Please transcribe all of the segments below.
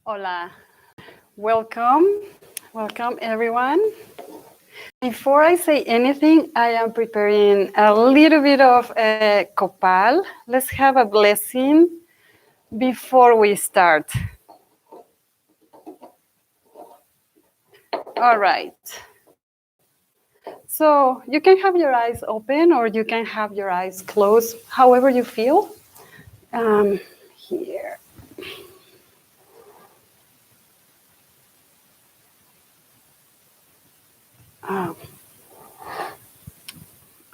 Hola, welcome everyone. Before I say anything, I am preparing a little bit of copal. Let's have a blessing before we start. All right. So you can have your eyes open or you can have your eyes closed, however you feel. Here.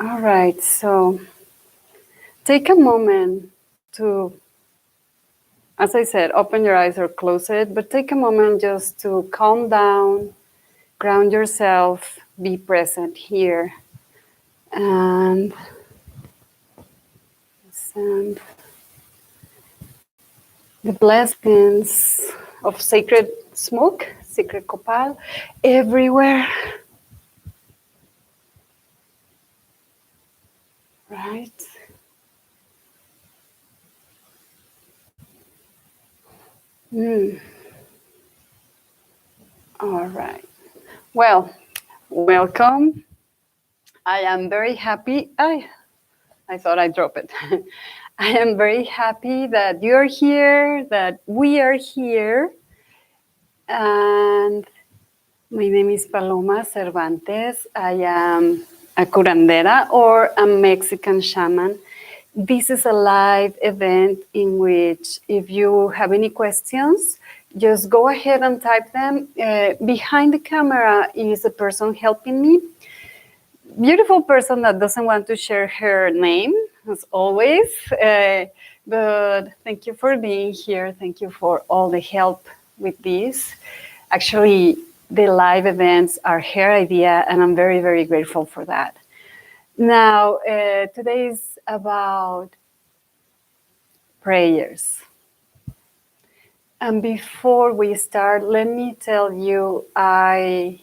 All right, so take a moment to, as I said, open your eyes or close it, but take a moment just to calm down, ground yourself, be present here, and send the blessings of sacred smoke, sacred copal, everywhere. Right? All right. Well, welcome. I am very happy. I thought I'd drop it. I am very happy that you're here, that we are here. And my name is Paloma Cervantes. I am a curandera or a Mexican shaman. This is a live event in which if you have any questions, just go ahead and type them. Behind the camera is a person helping me. Beautiful person that doesn't want to share her name, as always. But thank you for being here. Thank you for all the help with this. Actually, the live events are her idea, and I'm very, very grateful for that. Now, today is about prayers. And before we start, let me tell you, I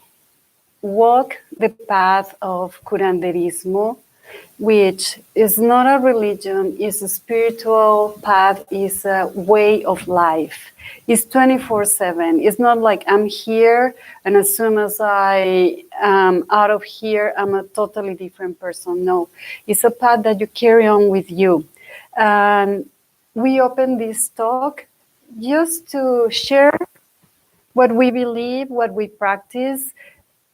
walk the path of Curanderismo, which is not a religion, is a spiritual path, is a way of life. It's 24/7. It's not like I'm here and as soon as I am out of here, I'm a totally different person. No, it's a path that you carry on with you. And we open this talk just to share what we believe, what we practice.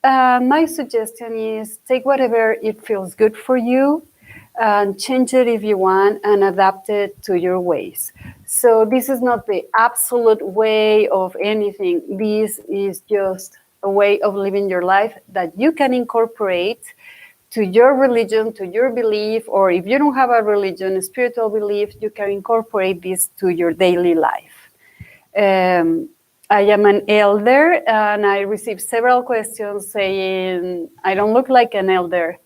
My suggestion is take whatever it feels good for you and change it if you want and adapt it to your ways. So this is not the absolute way of anything. This is just a way of living your life that you can incorporate to your religion, to your belief, or if you don't have a religion, a spiritual belief, you can incorporate this to your daily life. I am an elder, and I received several questions saying, I don't look like an elder.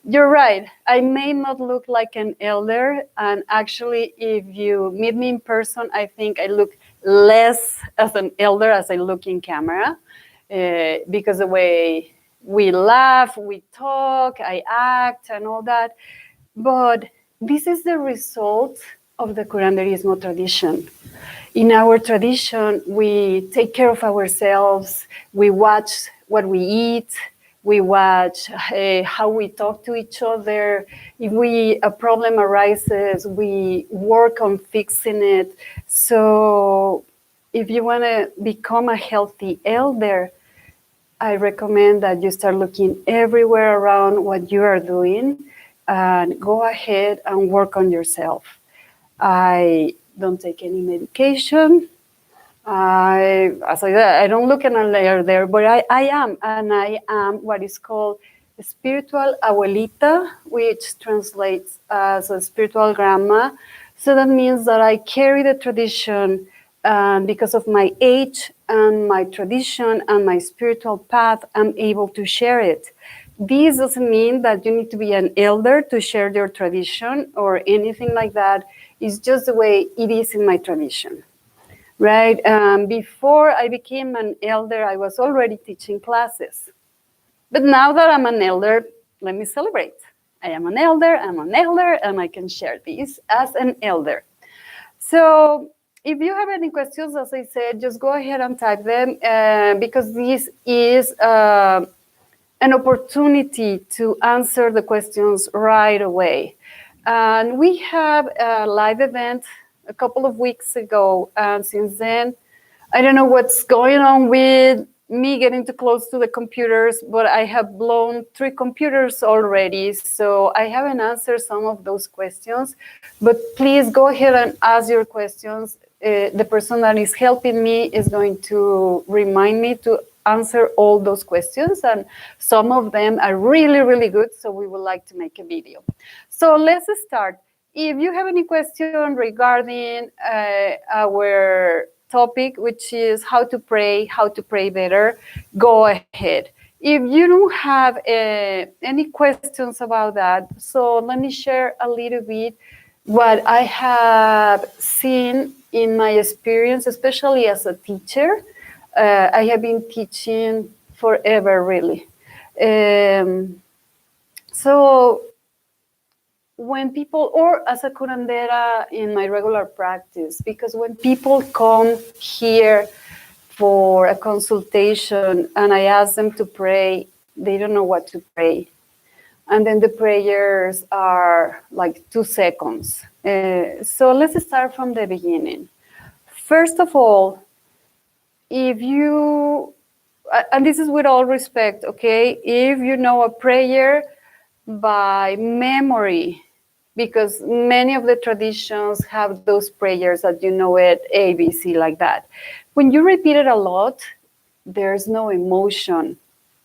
You're right, I may not look like an elder, and actually, if you meet me in person, I think I look less as an elder as I look in camera, because the way we laugh, we talk, I act, and all that. But this is the result of the Curanderismo tradition. In our tradition, we take care of ourselves, we watch what we eat, we watch how we talk to each other. If a problem arises, we work on fixing it. So if you want to become a healthy elder, I recommend that you start looking everywhere around what you are doing and go ahead and work on yourself. I don't take any medication. As I said, I don't look at a layer there, but I am, and I am what is called a spiritual abuelita, which translates as a spiritual grandma. So that means that I carry the tradition because of my age and my tradition and my spiritual path, I'm able to share it. This doesn't mean that you need to be an elder to share your tradition or anything like that. It's just the way it is in my tradition, right? Before I became an elder, I was already teaching classes. But now that I'm an elder, let me celebrate. I am an elder, and I can share this as an elder. So if you have any questions, as I said, just go ahead and type them, because this is an opportunity to answer the questions right away. And we have a live event a couple of weeks ago, and since then, I don't know what's going on with me getting too close to the computers, but I have blown 3 computers already, so I haven't answered some of those questions. But please go ahead and ask your questions. The person that is helping me is going to remind me to answer all those questions, and some of them are really, really good, so we would like to make a video. So let's start. If you have any question regarding our topic, which is how to pray better, go ahead. If you don't have any questions about that, so let me share a little bit what I have seen in my experience, especially as a teacher. I have been teaching forever, really. So when people, or as a curandera in my regular practice, because when people come here for a consultation and I ask them to pray, they don't know what to pray. And then the prayers are like 2 seconds. So let's start from the beginning. First of all, if you, and this is with all respect, okay, if you know a prayer by memory, because many of the traditions have those prayers that you know it, A, B, C, like that. When you repeat it a lot, there's no emotion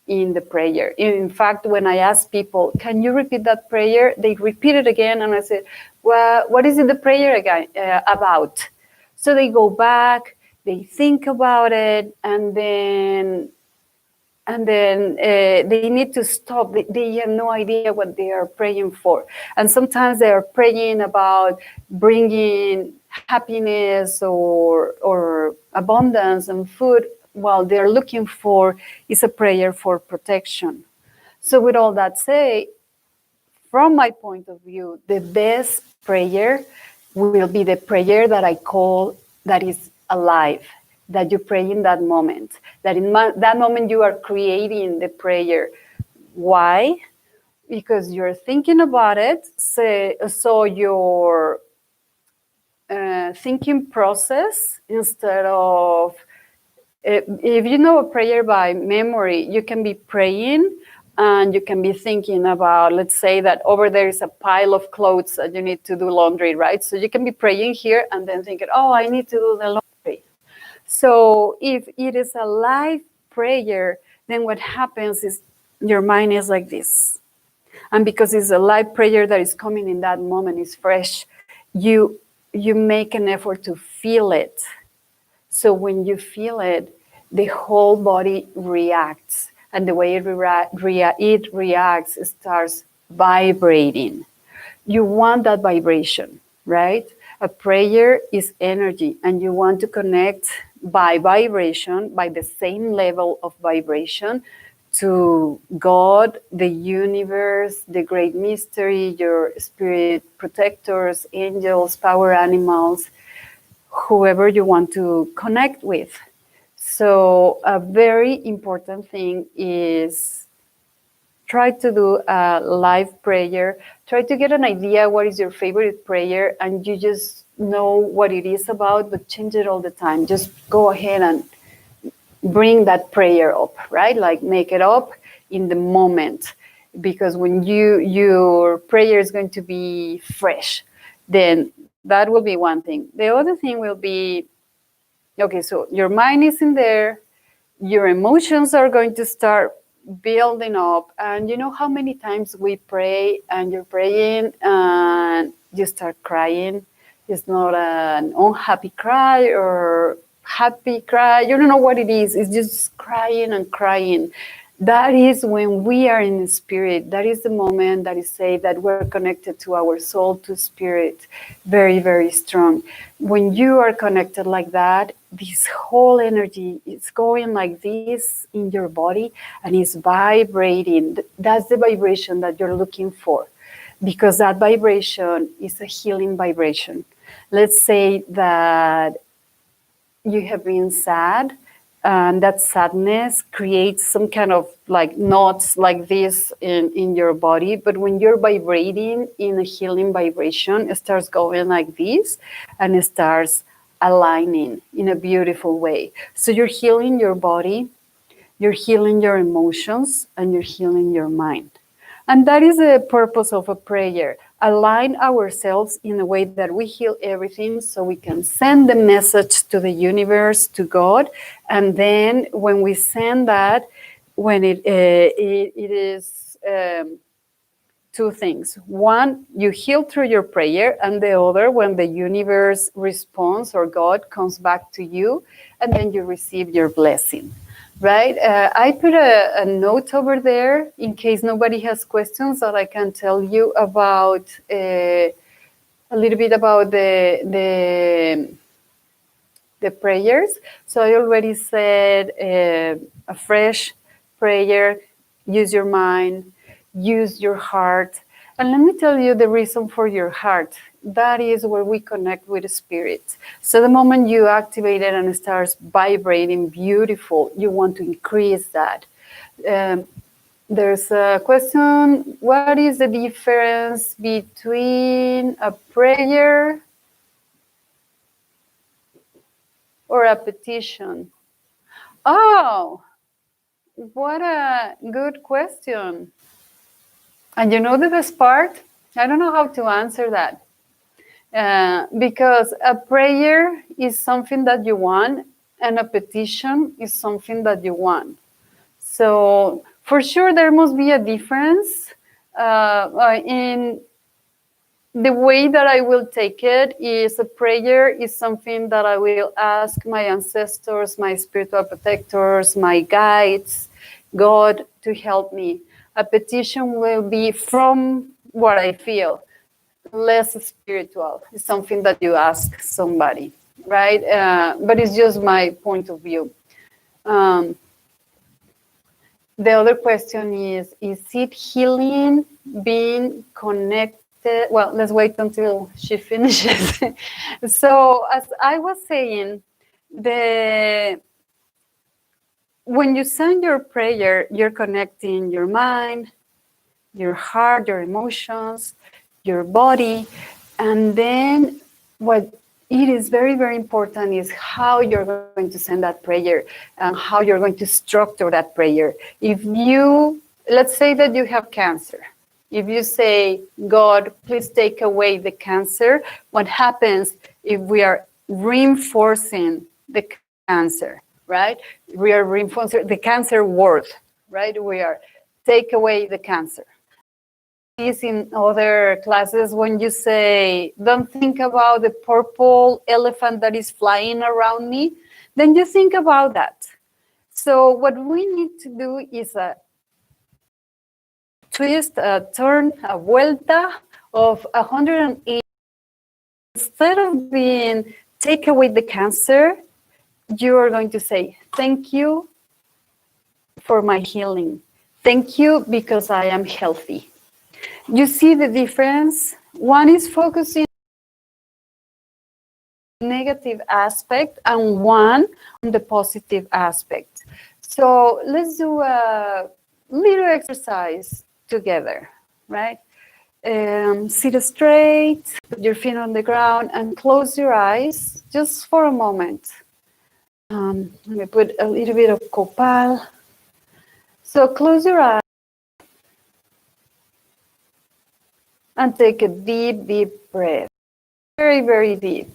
in the prayer. In fact, when I ask people, can you repeat that prayer? They repeat it again, and I said, well, what is it the prayer again about? So they go back, they think about it, and then they need to stop. They have no idea what they are praying for. And sometimes they are praying about bringing happiness or abundance and food, while they're looking for is a prayer for protection. So with all that said, from my point of view, the best prayer will be the prayer that I call that is alive, that you pray in that moment, that in that moment you are creating the prayer. Why? Because you're thinking about it, so your thinking process, instead of, if you know a prayer by memory, you can be praying and you can be thinking about, let's say that over there is a pile of clothes that you need to do laundry, right? So you can be praying here and then thinking, oh, I need to do the laundry. So if it is a live prayer, then what happens is your mind is like this. And because it's a live prayer that is coming in that moment, is fresh, you make an effort to feel it. So when you feel it, the whole body reacts. And the way it reacts, it starts vibrating. You want that vibration, right? A prayer is energy, and you want to connect by vibration, by the same level of vibration, to God, the universe, the great mystery, your spirit protectors, angels, power animals, whoever you want to connect with. So a very important thing is try to do a live prayer. Try to get an idea what is your favorite prayer, and you just know what it is about, but change it all the time. Just go ahead and bring that prayer up, right? Like make it up in the moment, because when your prayer is going to be fresh, then that will be one thing. The other thing will be, okay, so your mind is in there, your emotions are going to start building up, and you know how many times we pray and you're praying and you start crying. It's not an unhappy cry or happy cry. You don't know what it is. It's just crying and crying. That is when we are in the spirit. That is the moment that is safe, that we're connected to our soul, to spirit, very, very strong. When you are connected like that, this whole energy is going like this in your body and is vibrating. That's the vibration that you're looking for, because that vibration is a healing vibration. Let's say that you have been sad, and that sadness creates some kind of like knots like this in your body. But when you're vibrating in a healing vibration, it starts going like this, and it starts aligning in a beautiful way. So you're healing your body, you're healing your emotions, and you're healing your mind. And that is the purpose of a prayer. Align ourselves in a way that we heal everything so we can send the message to the universe, to God. And then when we send that, when it is two things. One, you heal through your prayer, and the other, when the universe responds or God comes back to you, and then you receive your blessing. Right? I put a note over there in case nobody has questions that I can tell you about a little bit about the prayers. So I already said a fresh prayer, use your mind, use your heart. And let me tell you the reason for your heart. That is where we connect with the spirit. So the moment you activate it and it starts vibrating beautiful, you want to increase that. There's a question, what is the difference between a prayer or a petition? Oh, what a good question. And you know the best part? I don't know how to answer that. Because a prayer is something that you want, and a petition is something that you want. So for sure, there must be a difference in the way that I will take it. Is a prayer is something that I will ask my ancestors, my spiritual protectors, my guides, God to help me. A petition will be from what I feel, less spiritual. It's something that you ask somebody, right? But it's just my point of view. The other question is it healing being connected? Well, let's wait until she finishes. So as I was saying, when you send your prayer, you're connecting your mind, your heart, your emotions, your body. And then what it is very, very important is how you're going to send that prayer and how you're going to structure that prayer. If you, let's say that you have cancer. If you say, God, please take away the cancer, what happens if we are reinforcing the cancer, right? We are reinforcing the cancer word, right? We are take away the cancer. Is in other classes when you say, don't think about the purple elephant that is flying around me, then you think about that. So what we need to do is a twist, a turn, a vuelta of 180. Instead of being take away the cancer, you are going to say, thank you for my healing. Thank you because I am healthy. You see the difference? One is focusing on the negative aspect and one on the positive aspect. So let's do a little exercise together, right? Sit straight, put your feet on the ground and close your eyes just for a moment. Let me put a little bit of copal. So close your eyes. And take a deep, deep breath. Very, very deep.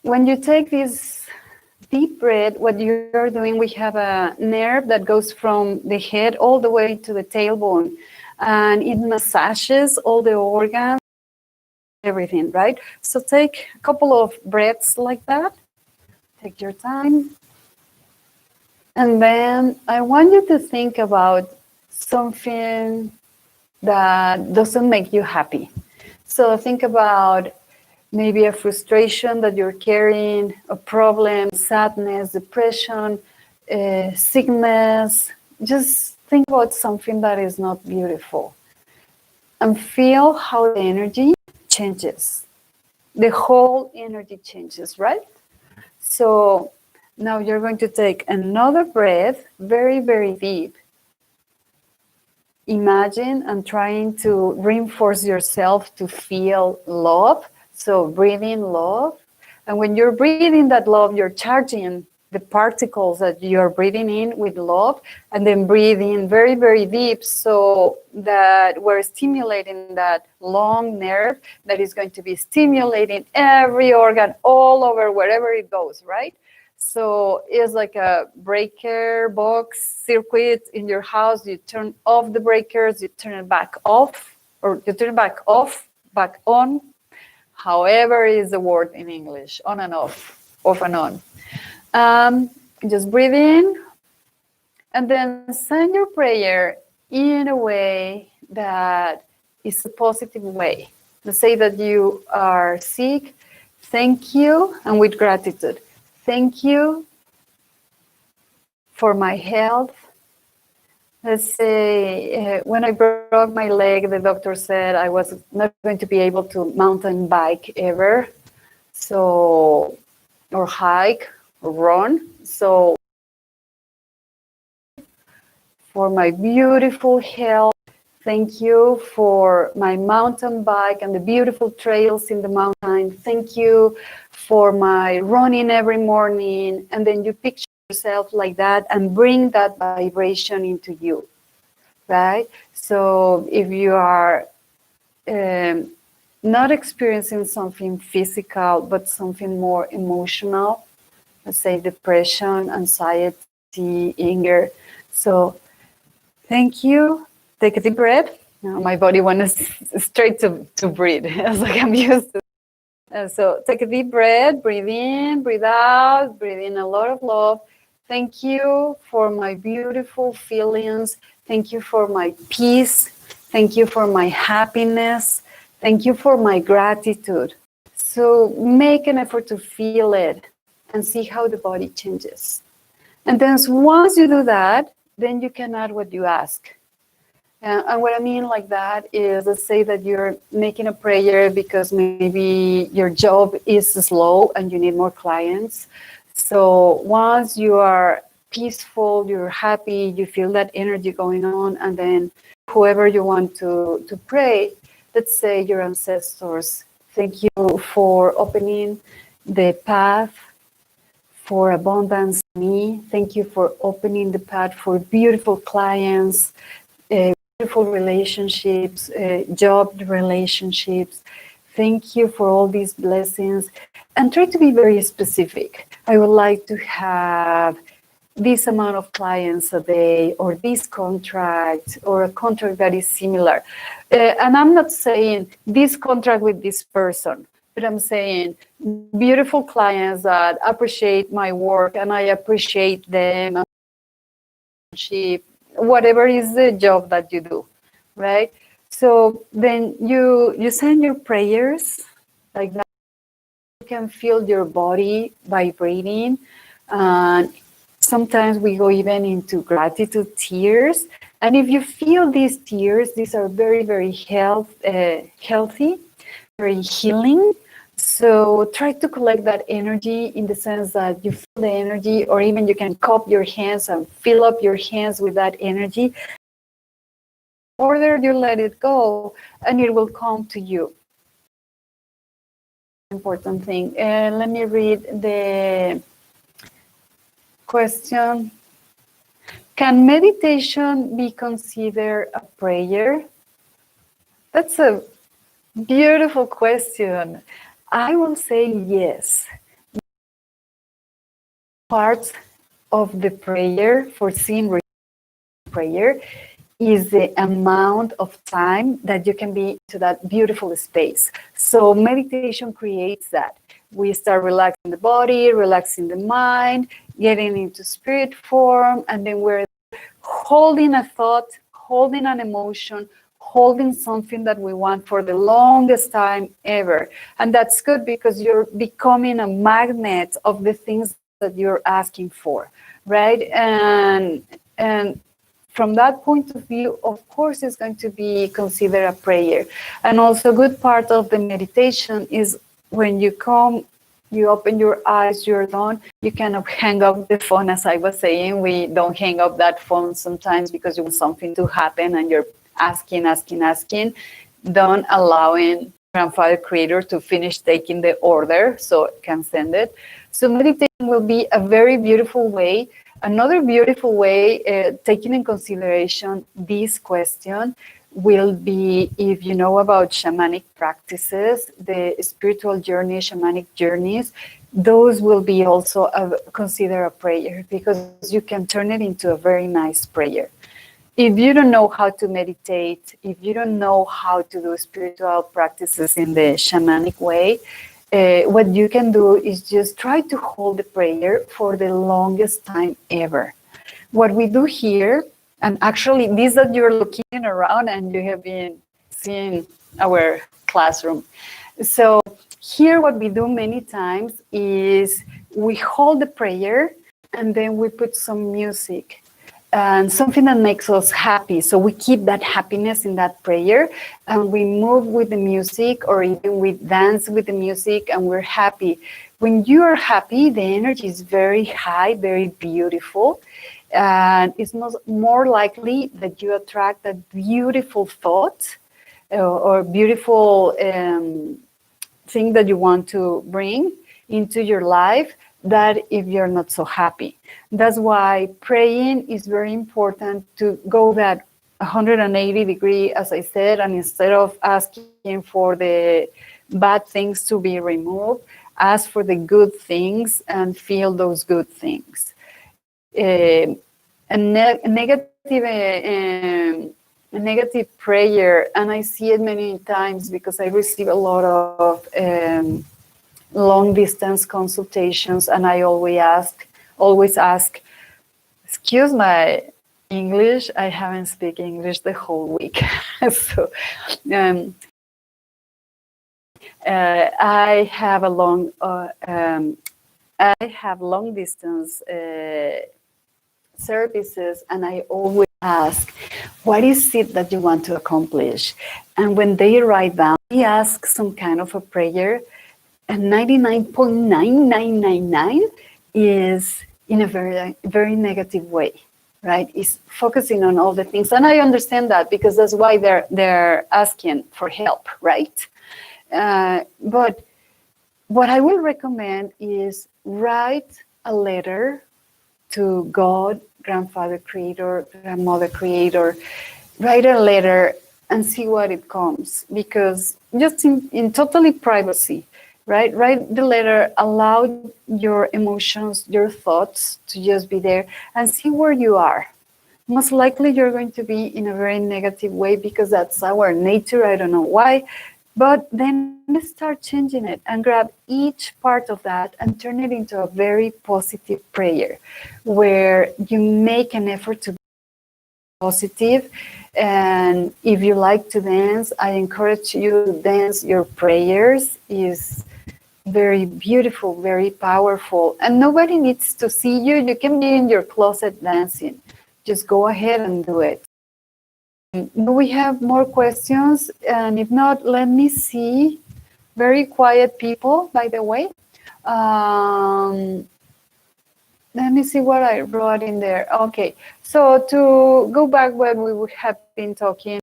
When you take this deep breath, what you're doing, we have a nerve that goes from the head all the way to the tailbone. And it massages all the organs, everything, right? So take a couple of breaths like that. Take your time. And then I want you to think about something that doesn't make you happy. So think about maybe a frustration that you're carrying, a problem, sadness, depression, sickness. Just think about something that is not beautiful and feel how the energy changes. the whole energy changes, right? So now you're going to take another breath, very, very deep. Imagine and trying to reinforce yourself to feel love. So breathe in love. And when you're breathing that love, you're charging the particles that you're breathing in with love, and then breathe in very, very deep so that we're stimulating that long nerve that is going to be stimulating every organ all over wherever it goes, right? So it's like a breaker box circuit in your house. You turn off the breakers, you turn it back off, or you turn it back off, back on, however is the word in English, on and off and on. Just breathe in and then send your prayer in a way that is a positive way. Let's say that you are sick. Thank you, and with gratitude. Thank you for my health. Let's say when I broke my leg, the doctor said I was not going to be able to mountain bike ever, so, or hike or run. So for my beautiful health, thank you for my mountain bike and the beautiful trails in the mountain. Thank you for my running every morning. And then you picture yourself like that and bring that vibration into you, right? So if you are not experiencing something physical, but something more emotional, let's say depression, anxiety, anger. So thank you. Take a deep breath. Now my body wants straight to breathe. It's like I'm used to. So take a deep breath, breathe in, breathe out, breathe in a lot of love. Thank you for my beautiful feelings. Thank you for my peace. Thank you for my happiness. Thank you for my gratitude. So make an effort to feel it and see how the body changes. And then once you do that, then you can add what you ask. And what I mean like that is, let's say that you're making a prayer because maybe your job is slow and you need more clients. So once you are peaceful, you're happy, you feel that energy going on, and then whoever you want to pray, let's say your ancestors, thank you for opening the path for abundance for me. Thank you for opening the path for beautiful clients, beautiful relationships, job relationships. Thank you for all these blessings. And try to be very specific. I would like to have this amount of clients a day, or this contract, or a contract that is similar. And I'm not saying this contract with this person, but I'm saying beautiful clients that appreciate my work and I appreciate them. Whatever is the job that you do, right? So then you send your prayers like that. You can feel your body vibrating. And sometimes we go even into gratitude tears. And if you feel these tears, these are very, very healthy, very healing. So try to collect that energy in the sense that you feel the energy, or even you can cup your hands and fill up your hands with that energy. Order, you let it go, and it will come to you. Important thing. Let me read the question. Can meditation be considered a prayer? That's a beautiful question. I will say yes. Part of the prayer, foreseen prayer, is the amount of time that you can be to that beautiful space. So meditation creates that. We start relaxing the body, relaxing the mind, getting into spirit form, and then we're holding a thought, holding an emotion, holding something that we want for the longest time ever. And that's good because you're becoming a magnet of the things that you're asking for, right? And from that point of view, of course, it's going to be considered a prayer. And also a good part of the meditation is when you come, you open your eyes, you're done, you cannot hang up the phone. As I was saying, we don't hang up that phone sometimes because you want something to happen and you're asking. Don't allowing Grandfather Creator to finish taking the order so it can send it. So meditation will be a very beautiful way. Another beautiful way, taking in consideration this question, will be, if you know about shamanic practices, the spiritual journey, shamanic journeys, those will be also consider a prayer, because you can turn it into a very nice prayer. If you don't know how to meditate, if you don't know how to do spiritual practices in the shamanic way, what you can do is just try to hold the prayer for the longest time ever. What we do here, and actually this that you're looking around and you have been seeing our classroom. So here what we do many times is we hold the prayer and then we put some music and something that makes us happy. So we keep that happiness in that prayer and we move with the music, or even we dance with the music and we're happy. When you are happy, the energy is very high, very beautiful. And it's more likely that you attract that beautiful thought or beautiful thing that you want to bring into your life, that if you're not so happy. That's why praying is very important, to go that 180 degree, as I said, and instead of asking for the bad things to be removed, ask for the good things and feel those good things. A negative prayer, and I see it many times because I receive a lot of long distance consultations, and I always ask, excuse my English, I haven't speak English the whole week. So I have long distance services, and I always ask, what is it that you want to accomplish? And when they write down, they ask some kind of a prayer, and 99.9999 is in a very, very negative way, right? It's focusing on all the things. And I understand that, because that's why they're asking for help, right? But what I will recommend is write a letter to God, Grandfather Creator, Grandmother Creator. Write a letter and see what it comes, because just in totally privacy, right? Write the letter, allow your emotions, your thoughts to just be there, and see where you are. Most likely you're going to be in a very negative way, because that's our nature. I don't know why. But then start changing it and grab each part of that and turn it into a very positive prayer, where you make an effort to be positive. And if you like to dance, I encourage you to dance your prayers. Is very beautiful, very powerful, and nobody needs to see you. You can be in your closet dancing. Just go ahead and do it. Do we have more questions? And if not, let me see. Very quiet people, by the way. Let me see what I wrote in there. Okay, so to go back what we have been talking,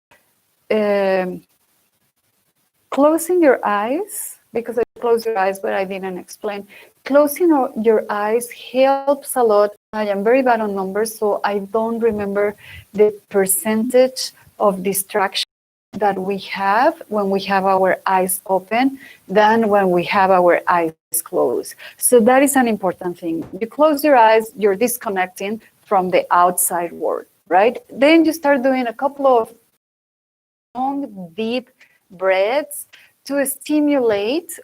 closing your eyes, because I closed your eyes, but I didn't explain. Closing your eyes helps a lot. I am very bad on numbers, so I don't remember the percentage of distraction that we have when we have our eyes open than when we have our eyes closed. So that is an important thing. You close your eyes, you're disconnecting from the outside world, right? Then you start doing a couple of long, deep breaths to stimulate,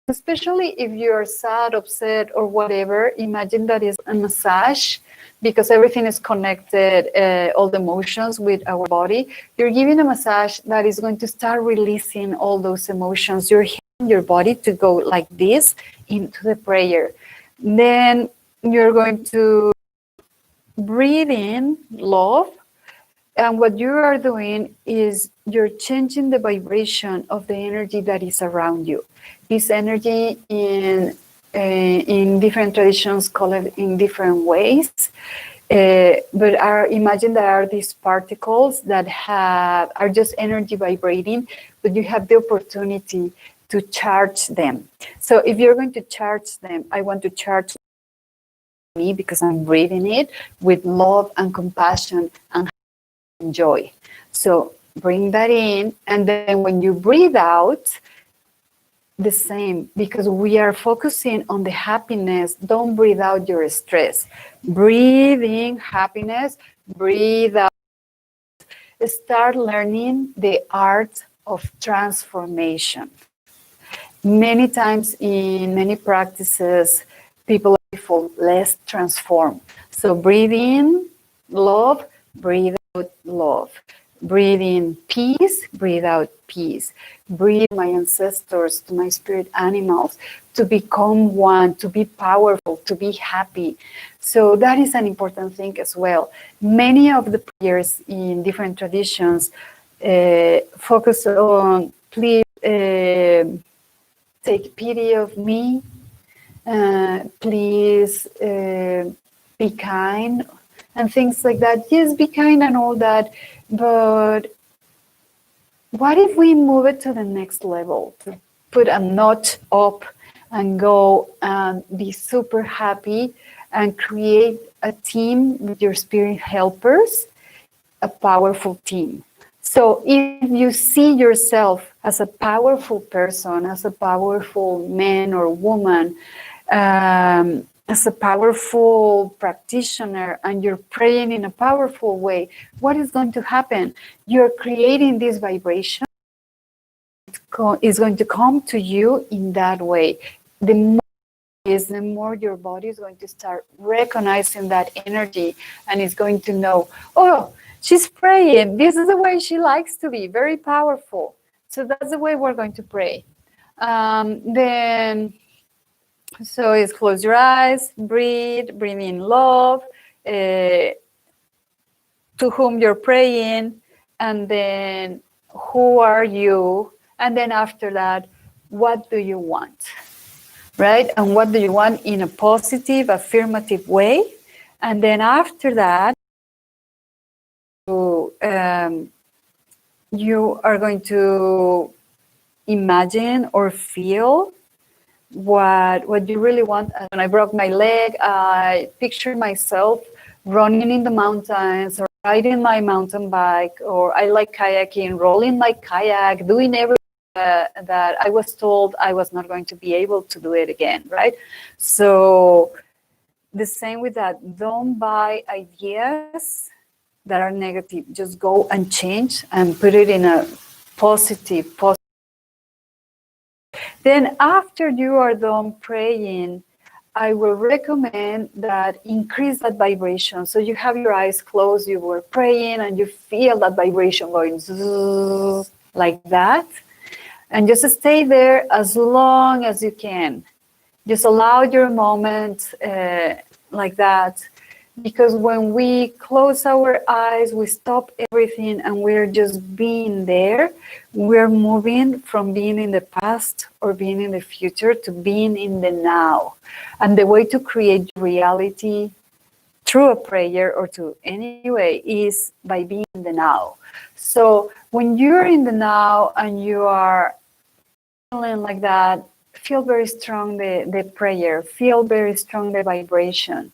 especially if you're sad, upset, or whatever. Imagine that is a massage, because everything is connected, all the emotions with our body. You're giving a massage that is going to start releasing all those emotions. You're helping your body to go like this into the prayer. Then you're going to breathe in love, And what you are doing is you're changing the vibration of the energy that is around you. This energy in different traditions call it in different ways. But imagine there are these particles that are just energy vibrating, but you have the opportunity to charge them. So if you're going to charge them, I want to charge me because I'm breathing it with love and compassion and joy. So bring that in, and then when you breathe out, the same, because we are focusing on the happiness. Don't breathe out your stress. Breathe in happiness, breathe out. Start learning the art of transformation. Many times in many practices, people feel less transformed. So breathe in love, breathe out love. Breathe in peace, breathe out peace. Breathe my ancestors, to my spirit animals, to become one, to be powerful, to be happy. So that is an important thing as well. Many of the prayers in different traditions focus on, please take pity of me, please be kind, and things like that. Yes, be kind and all that, but what if we move it to the next level, to put a notch up and go and be super happy and create a team with your spirit helpers, a powerful team. So if you see yourself as a powerful person, as a powerful man or woman, as a powerful practitioner, and you're praying in a powerful way, what is going to happen? You're creating this vibration. Is going to come to you in that way. The more your body is going to start recognizing that energy, and is going to know, oh, she's praying. This is the way she likes to be, very powerful. So that's the way we're going to pray. Then, so is close your eyes, breathe in love, to whom you're praying, and then who are you? And then after that, what do you want? Right? And what do you want in a positive, affirmative way? And then after that, you are going to imagine or feel what you really want. When I broke my leg, I pictured myself running in the mountains or riding my mountain bike, or I like kayaking, rolling my kayak, doing everything that I was told I was not going to be able to do it again, right? So the same with that. Don't buy ideas that are negative. Just go and change and put it in a positive. Then after you are done praying, I will recommend that increase that vibration. So you have your eyes closed, you were praying, and you feel that vibration going zzz, like that. And just stay there as long as you can. Just allow your moment like that. Because when we close our eyes, we stop everything and we're just being there. We're moving from being in the past or being in the future to being in the now. And the way to create reality through a prayer or to any way is by being in the now. So when you're in the now and you are feeling like that, feel very strong the prayer, feel very strong the vibration.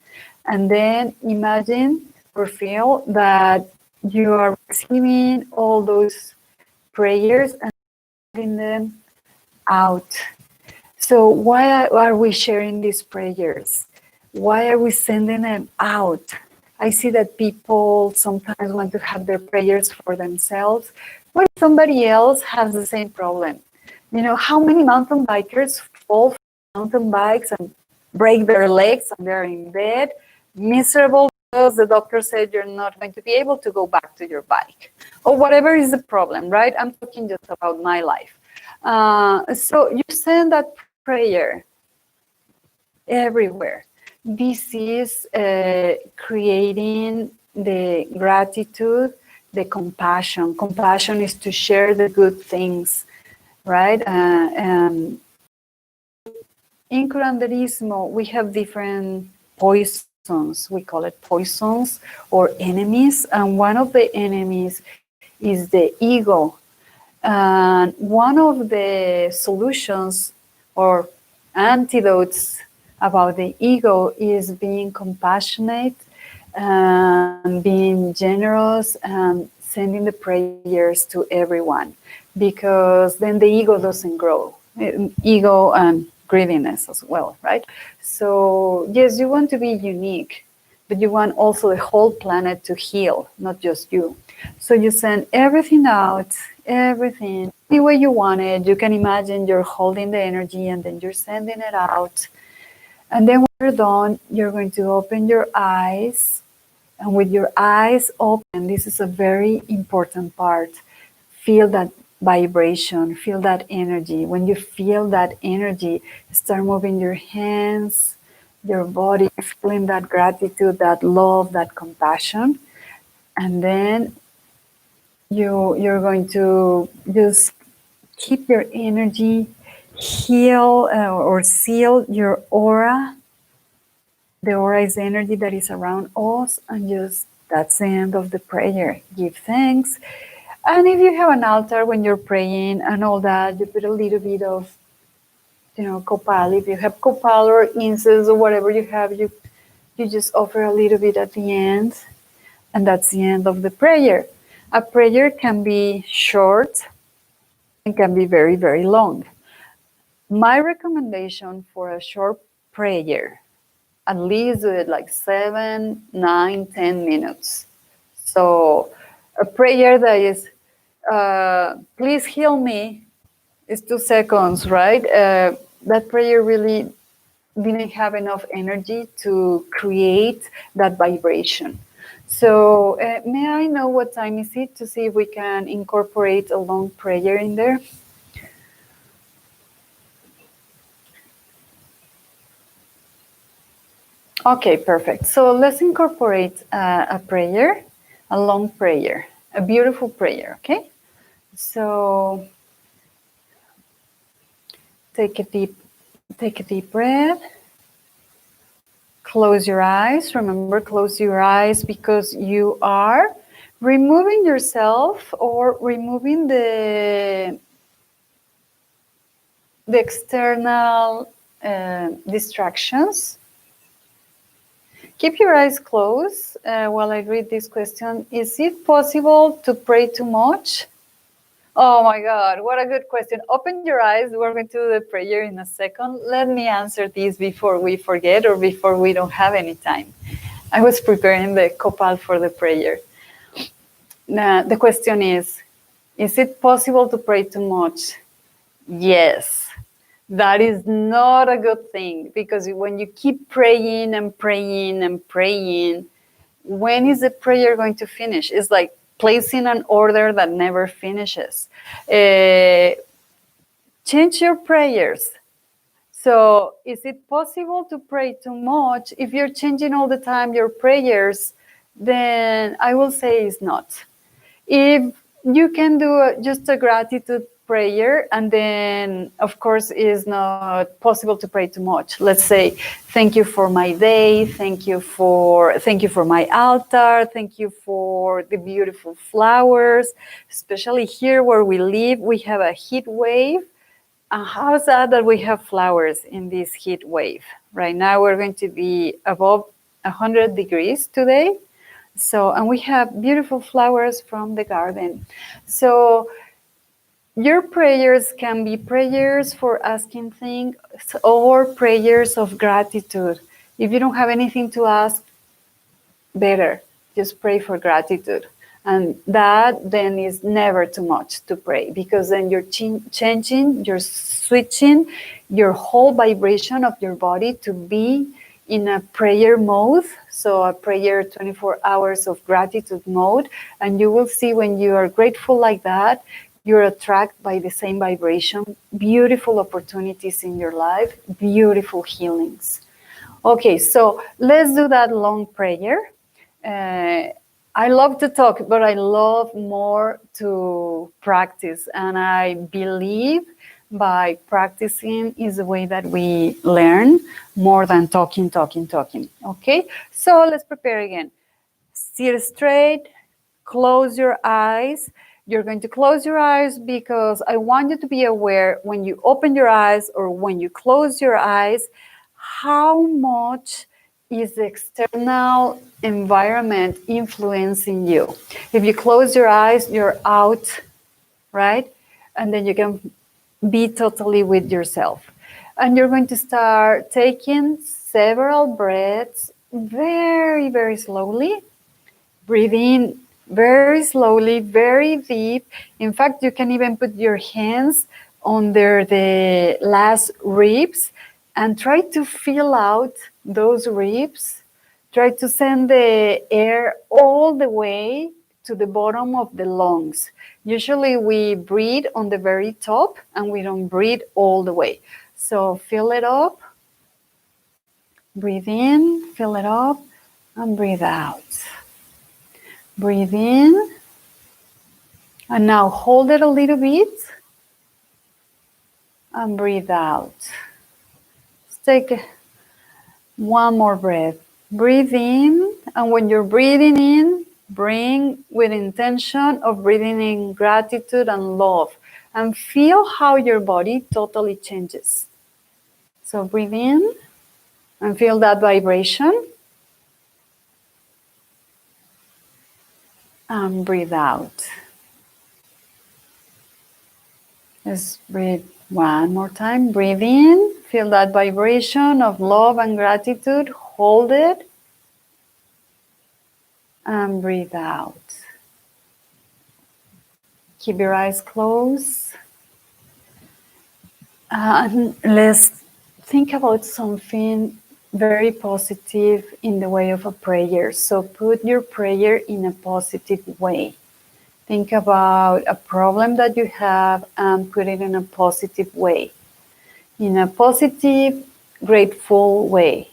And then imagine or feel that you are receiving all those prayers and giving them out. So why are we sharing these prayers? Why are we sending them out? I see that people sometimes want to have their prayers for themselves. What if somebody else has the same problem? You know, how many mountain bikers fall from mountain bikes and break their legs and they're in bed, miserable because the doctor said you're not going to be able to go back to your bike, or whatever is the problem, right? I'm talking just about my life. So you send that prayer everywhere. This is creating the gratitude, the compassion. Compassion is to share the good things, right? And in Curanderismo, we have different poisons. We call it poisons or enemies. And one of the enemies is the ego. And one of the solutions or antidotes about the ego is being compassionate and being generous and sending the prayers to everyone, because then the ego doesn't grow. Ego and greediness as well, right? So yes, you want to be unique, but you want also the whole planet to heal, not just you. So you send everything out, everything, the way you want it. You can imagine you're holding the energy and then you're sending it out. And then when you're done, you're going to open your eyes. And with your eyes open, this is a very important part. Feel that vibration, feel that energy. When you feel that energy, start moving your hands, your body, feeling that gratitude, that love, that compassion. And then you're going to just keep your energy, heal or seal your aura. The aura is energy that is around us, and just that's the end of the prayer. Give thanks. And if you have an altar when you're praying and all that, you put a little bit of, copal. If you have copal or incense or whatever you have, you just offer a little bit at the end, and that's the end of the prayer. A prayer can be short and can be very, very long. My recommendation for a short prayer, at least do it like 7, 9, 10 minutes. So a prayer that is, please heal me, is 2 seconds, right? That prayer really didn't have enough energy to create that vibration. So may I know what time is it to see if we can incorporate a long prayer in there? Okay, perfect. So let's incorporate a prayer, a long prayer, a beautiful prayer, okay? So take a deep breath. Close your eyes. Remember, close your eyes, because you are removing yourself or removing the external distractions. Keep your eyes closed while I read this question. Is it possible to pray too much? Oh my God, what a good question. Open your eyes. We're going to do the prayer in a second. Let me answer this before we forget or before we don't have any time. I was preparing the copal for the prayer. Now, the question is it possible to pray too much? Yes. That is not a good thing, because when you keep praying and praying and praying, when is the prayer going to finish? It's like placing an order that never finishes. Change your prayers. So is it possible to pray too much? If you're changing all the time your prayers, then I will say it's not. If you can do just a gratitude prayer, and then of course it's not possible to pray too much. Let's say, thank you for my day, thank you for my altar, thank you for the beautiful flowers. Especially here where we live, we have a heat wave. And how's that we have flowers in this heat wave? Right now we're going to be above 100 degrees today. So, and we have beautiful flowers from the garden. So your prayers can be prayers for asking things or prayers of gratitude. If you don't have anything to ask, better, just pray for gratitude. And that then is never too much to pray, because then you're changing, you're switching your whole vibration of your body to be in a prayer mode. So a prayer 24 hours of gratitude mode. And you will see when you are grateful like that, you're attracted by the same vibration, beautiful opportunities in your life, beautiful healings. Okay, so let's do that long prayer. I love to talk, but I love more to practice. And I believe by practicing is the way that we learn more than talking. Okay, so let's prepare again. Sit straight, close your eyes. You're going to close your eyes because I want you to be aware when you open your eyes or when you close your eyes, how much is the external environment influencing you. If you close your eyes, you're out, right? And then you can be totally with yourself. And you're going to start taking several breaths very, very slowly. Breathe in very slowly, very deep. In fact, you can even put your hands under the last ribs and try to fill out those ribs. Try to send the air all the way to the bottom of the lungs. Usually we breathe on the very top and we don't breathe all the way. So fill it up, breathe in, fill it up, and breathe out. Breathe in, and now hold it a little bit, and breathe out. Let's take one more breath. Breathe in, and when you're breathing in, bring with intention of breathing in gratitude and love, and feel how your body totally changes. So breathe in, and feel that vibration, and breathe out. Let's breathe one more time. Breathe in, feel that vibration of love and gratitude. Hold it, and breathe out. Keep your eyes closed. And let's think about something very positive in the way of a prayer. So put your prayer in a positive way. Think about a problem that you have and put it in a positive way. In a positive, grateful way.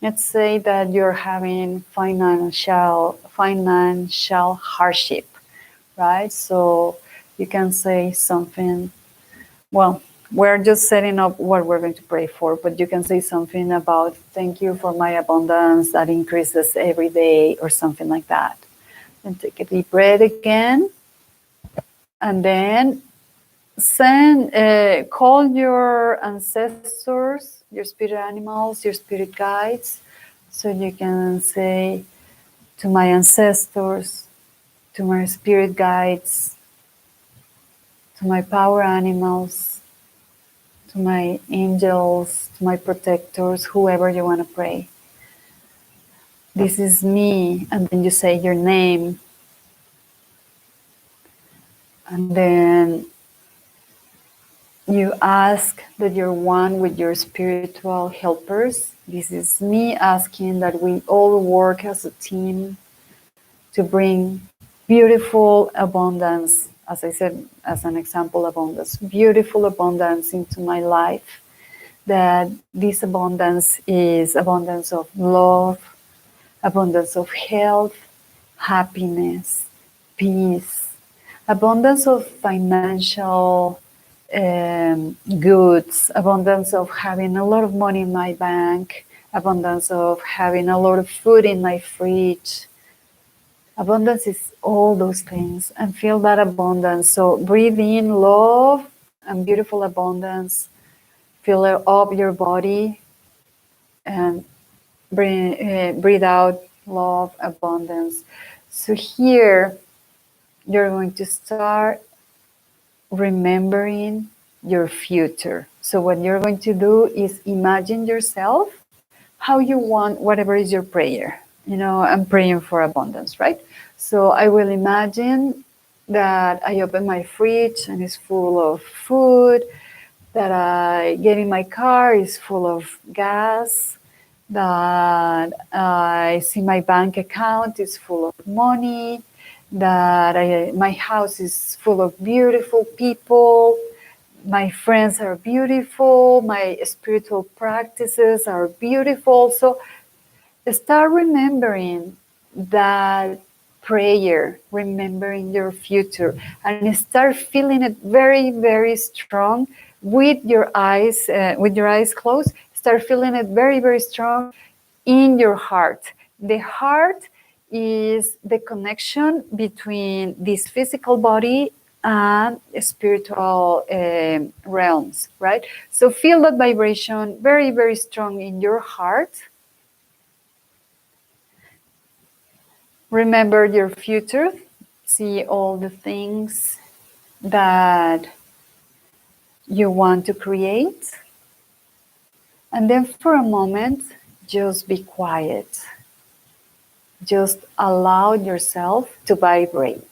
Let's say that you're having financial hardship, right? So you can say something, well, we're just setting up what we're going to pray for, but you can say something about, thank you for my abundance that increases every day, or something like that. And take a deep breath again. And then call your ancestors, your spirit animals, your spirit guides. So you can say, to my ancestors, to my spirit guides, to my power animals, to my angels, to my protectors, whoever you want to pray. This is me. And then you say your name. And then you ask that you're one with your spiritual helpers. This is me asking that we all work as a team to bring beautiful abundance, as I said, as an example, abundance, beautiful abundance into my life. That this abundance is abundance of love, abundance of health, happiness, peace, abundance of financial goods, abundance of having a lot of money in my bank, abundance of having a lot of food in my fridge. Abundance is all those things, and feel that abundance. So breathe in love and beautiful abundance. Fill up your body and breathe out love, abundance. So here you're going to start remembering your future. So what you're going to do is imagine yourself how you want whatever is your prayer. You know, I'm praying for abundance, right? So I will imagine that I open my fridge and it's full of food, that I get in my car is full of gas, that I see my bank account is full of money, that my house is full of beautiful people, my friends are beautiful, my spiritual practices are beautiful. So start remembering that prayer, remembering your future, and start feeling it very, very strong with your eyes closed. Start feeling it very, very strong in your heart. The heart is the connection between this physical body and spiritual realms, right? So feel that vibration very, very strong in your heart. Remember your future. See all the things that you want to create. And then for a moment, just be quiet. Just allow yourself to vibrate.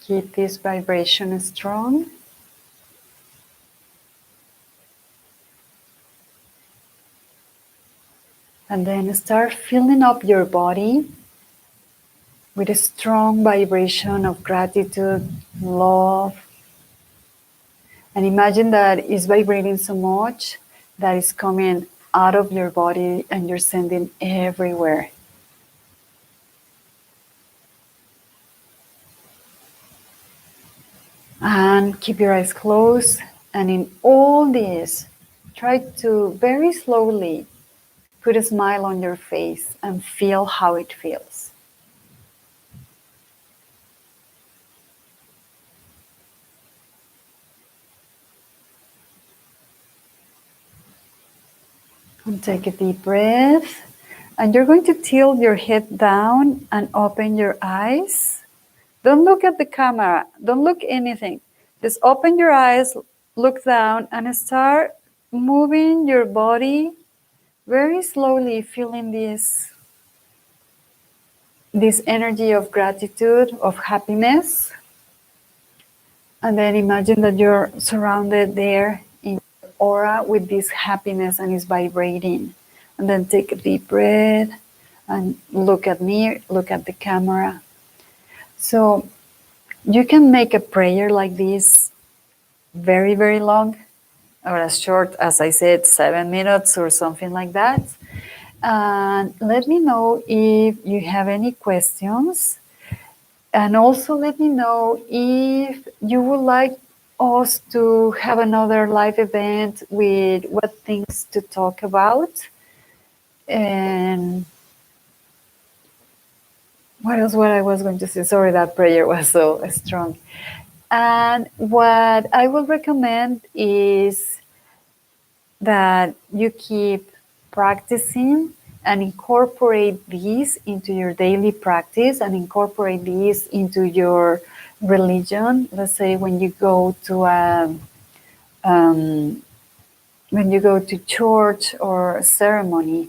Keep this vibration strong. And then start filling up your body with a strong vibration of gratitude, love. And imagine that it's vibrating so much that it's coming out of your body and you're sending everywhere. And keep your eyes closed. And in all this, try to very slowly put a smile on your face and feel how it feels. And take a deep breath. And you're going to tilt your head down and open your eyes. Don't look at the camera. Don't look anything. Just open your eyes, look down, and start moving your body very slowly, feeling this energy of gratitude, of happiness. And then imagine that you're surrounded there in your aura with this happiness and it's vibrating. And then take a deep breath and look at me, look at the camera. So you can make a prayer like this very, very long, or as short as I said, 7 minutes or something like that. And let me know if you have any questions. And also let me know if you would like us to have another live event with what things to talk about. And what else what I was going to say? Sorry, that prayer was so strong. And what I will recommend is that you keep practicing and incorporate these into your daily practice and incorporate these into your religion. Let's say when you go to church or a ceremony.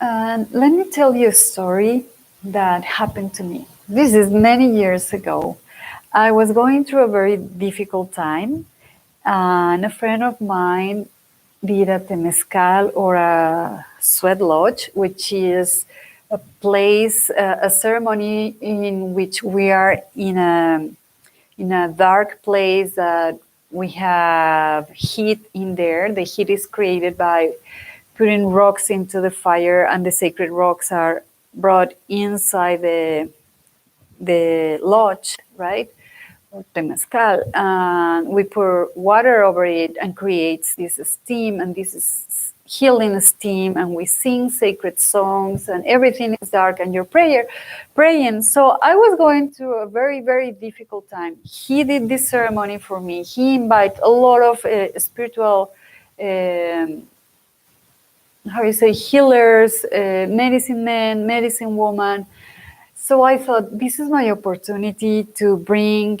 And let me tell you a story that happened to me. This is many years ago. I was going through a very difficult time, and a friend of mine did a temezcal, or a sweat lodge, which is a place, a ceremony in which we are in a dark place that we have heat in there. The heat is created by putting rocks into the fire, and the sacred rocks are brought inside the lodge, right? Or temezcal. And we pour water over it and creates this steam, and this is healing steam, and we sing sacred songs, and everything is dark, and you're praying. So I was going through a very, very difficult time. He did this ceremony for me. He invited a lot of spiritual healers, medicine men, medicine woman. So I thought, this is my opportunity to bring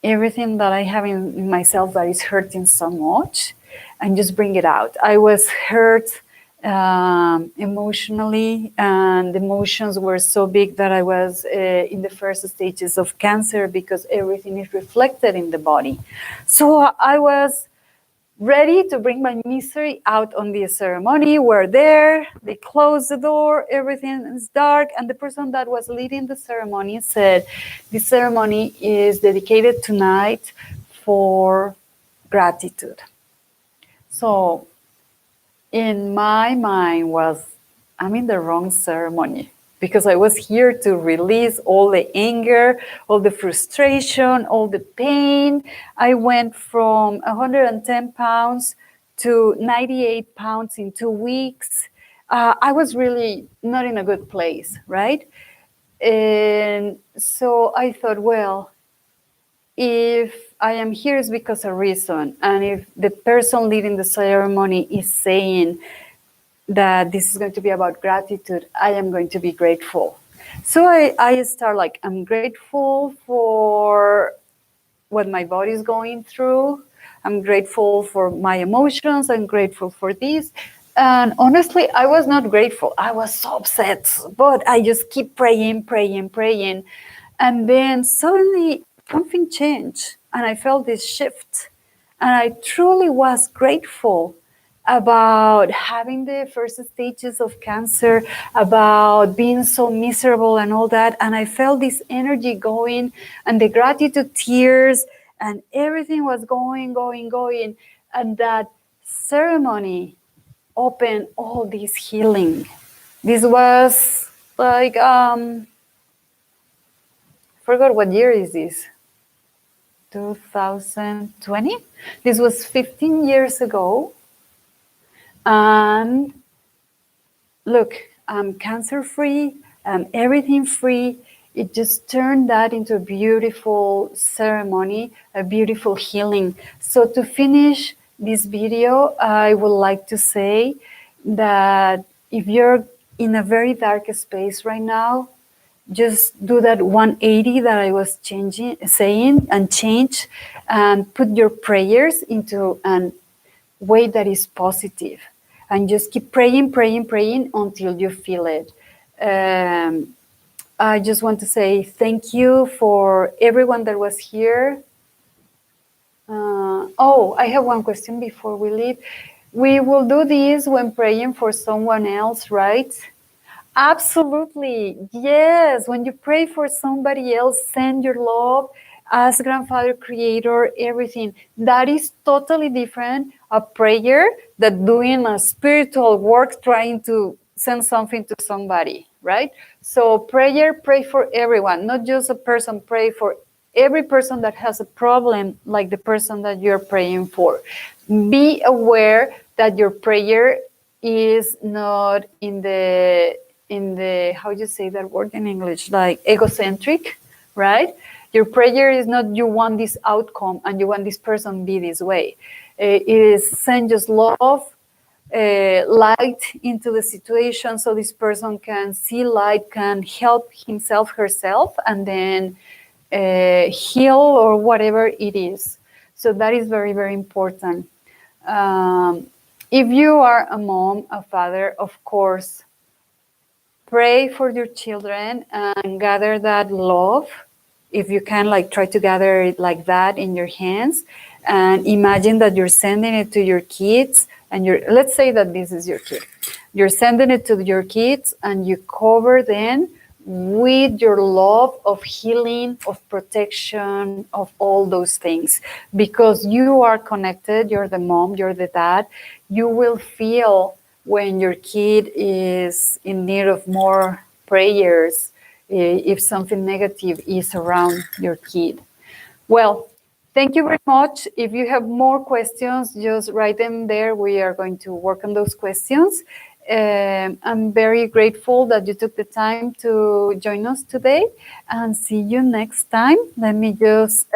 everything that I have in myself that is hurting so much, and just bring it out. I was hurt emotionally, and the emotions were so big that I was in the first stages of cancer, because everything is reflected in the body. So I was ready to bring my misery out on the ceremony. We're there, they close the door, everything is dark, and the person that was leading the ceremony said, "This ceremony is dedicated tonight for gratitude." So in my mind was, I'm in the wrong ceremony, because I was here to release all the anger, all the frustration, all the pain. I went from 110 pounds to 98 pounds in 2 weeks. I was really not in a good place, right? And so I thought, well, if I am here is because of a reason. And if the person leading the ceremony is saying that this is going to be about gratitude, I am going to be grateful. So I start like, I'm grateful for what my body is going through. I'm grateful for my emotions. I'm grateful for this. And honestly, I was not grateful. I was so upset, but I just keep praying, praying, praying. And then suddenly something changed, and I felt this shift. And I truly was grateful about having the first stages of cancer, about being so miserable and all that. And I felt this energy going, and the gratitude tears, and everything was going, going, going. And that ceremony opened all this healing. This was like, forgot what year is this? 2020? This was 15 years ago. And look, I'm cancer free, I'm everything free. It just turned that into a beautiful ceremony, a beautiful healing. So to finish this video, I would like to say that if you're in a very dark space right now, just do that 180 that I was saying, and change, and put your prayers into a way that is positive, and just keep praying, praying, praying until you feel it. I just want to say thank you for everyone that was here. I have one question before we leave. We will do this when praying for someone else, right? Absolutely. Yes. When you pray for somebody else, send your love, ask Grandfather Creator, everything. That is totally different. A prayer that doing a spiritual work, trying to send something to somebody, right? So prayer, pray for everyone, not just a person. Pray for every person that has a problem, like the person that you're praying for. Be aware that your prayer is not in the how you say that word in English, like egocentric, right? Your prayer is not you want this outcome and you want this person be this way. It is send just love, light into the situation, so this person can see light, can help himself, herself, and then heal or whatever it is. So that is very, very important. If you are a mom, a father, of course, pray for your children and gather that love. If you can, like, try to gather it like that in your hands, and imagine that you're sending it to your kids, and let's say that this is your kid. You're sending it to your kids, and you cover them with your love of healing, of protection, of all those things. Because you are connected, you're the mom, you're the dad, you will feel when your kid is in need of more prayers, if something negative is around your kid. Well, thank you very much. If you have more questions, just write them there. We are going to work on those questions. I'm very grateful that you took the time to join us today, and see you next time. Let me just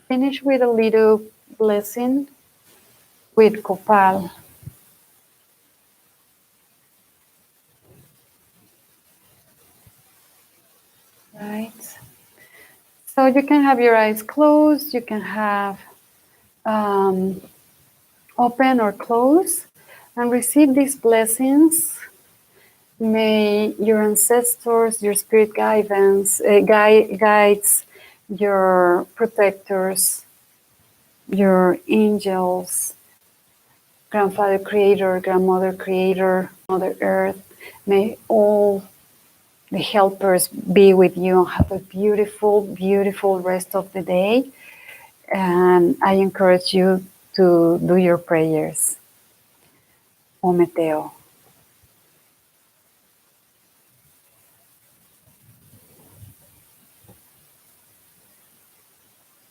finish with a little blessing with Copal. Right. So you can have your eyes closed. You can have open or closed. and receive these blessings. May your ancestors, your spirit guidance, guides, your protectors, your angels, grandfather creator, grandmother creator, Mother Earth, may all the helpers be with you and have a beautiful, beautiful rest of the day. And I encourage you to do your prayers. Ometeo.